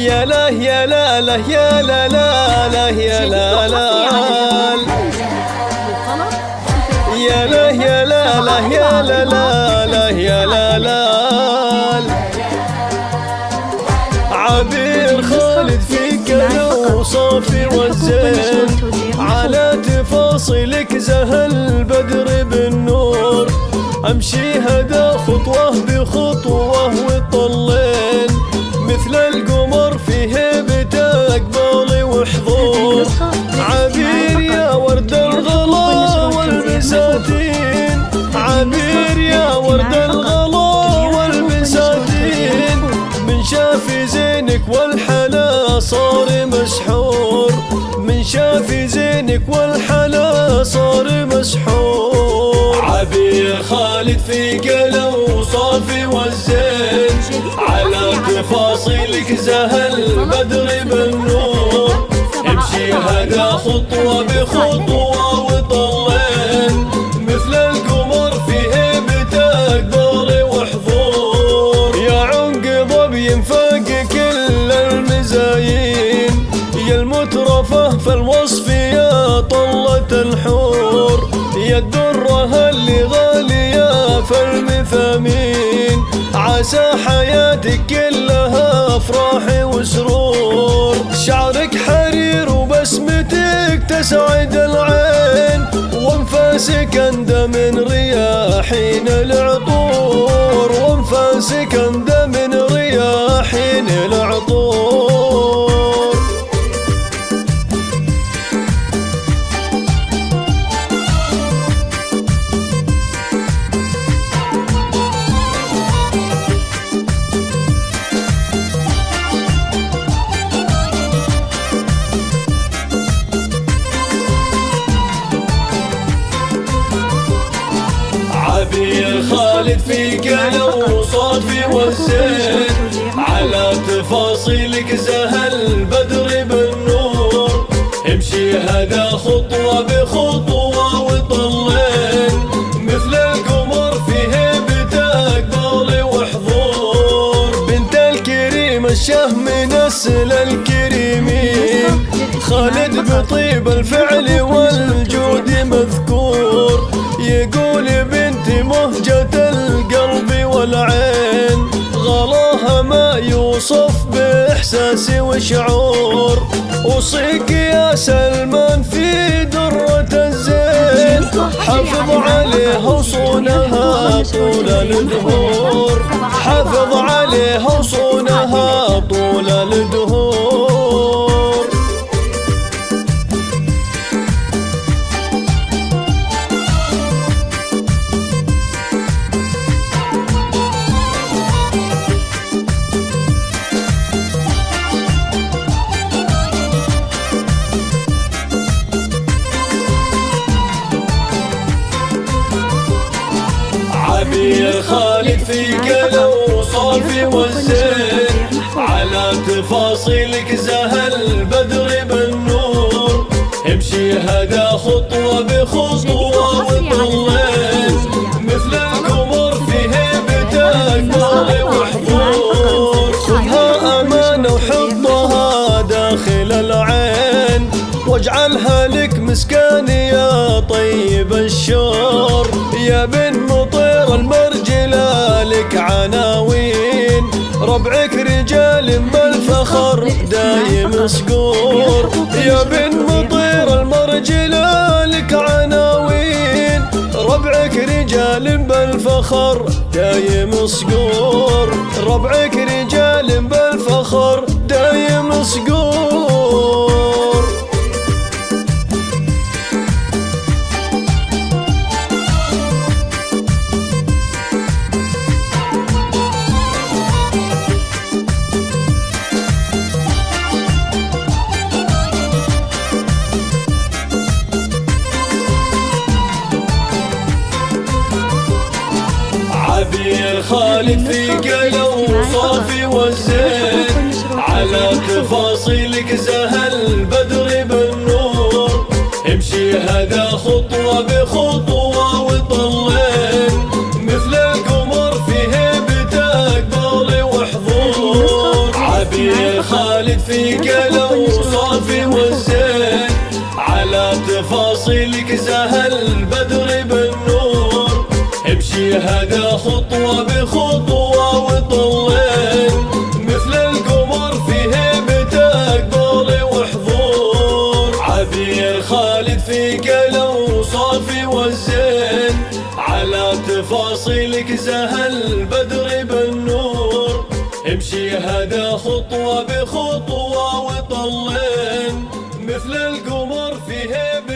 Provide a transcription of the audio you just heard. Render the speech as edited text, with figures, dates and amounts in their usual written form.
يا لا يا لا لا يا لا لا لا يا لا لا يا لا يا لا لا يا لا لا لا يا لا لا. عبير خالد فيك لو صافي والزين، على تفاصيلك زهى البدر بالنور. امشي هدا خطوة بخطوة وطلين، مثل القمر في هيبة اقبالي وحضور. عبير يا ورد الغلا والبساتين، عبير يا ورد الغلا والبساتين. من شافي زينك والحلا صار مسحور، من شافي زينك والحلا صار مسحور. عبير خالد في قلو صافي والزين، على تفاصيلك زهى البدر بالنور. امشي هدا خطوة بخطوة وطلين، مثل القمر في هيبة اقبالي وحضور. يا عنق ظبي فاق كل المزايين، يا المترفة في الوصف يا طلة الحور. يا الدرة اللي غالية في المثامين، عسى حياتك كلها افراح وسرور. شعرك حرير وبسمتك تسعد العين، وانفاسك اندى من رياحين العطور، وانفاسك اندى من رياحين العطور. عبير خالد في قلو صافي والزين، على تفاصيلك زهى البدر بالنور. امشي هدا خطوة بخطوة وطلين، مثل القمر في هيبة اقبالي وحضور. بنت الكريم الشهم نسل الكريمين، خالد بطيب الفعل والجود مذكور. يقول بنتي مهجة القلب والعين، غلاها ما يوصف بإحساس وشعور. أوصيك يا سلمان في درة الزين، حافظ عليها وصونها طول الدهور، حافظ عليها وصونها طول الدهور. عبير خالد في قلو صافي والزين، على تفاصيلك زهى البدر بالنور. امشي هدا خطوة بخطوة وطلين، مثل القمر في هيبة اقبالي وحضور. خذها امانة وحطها داخل العين، واجعلها لك مسكن يا طيب الشور. يا بن مطير المرجلة لك عناوين، ربعك رجال بالفخر دايم صقور. يا بن مطير المرجلة لك عناوين، ربعك رجال بالفخر دايم صقور. ربعك رجال بالفخر دايم صقور. عبير خالد في قلو صافي والزين، على تفاصيلك زهى البدر بالنور. امشي هدا خطوة بخطوة وطلين، مثل القمر في هيبة اقبالي وحضور. عبير خالد لك زهى البدر بالنور، امشي هذا خطوة بخطوة وطلين، مثل القمر في هيبتك طول وحضور، عبير خالد فيك الأوصاف والزين، على تفاصيلك زهى البدر بالنور، امشي هذا خطوة بخطوة وطلين، مثل القمر في هيبتك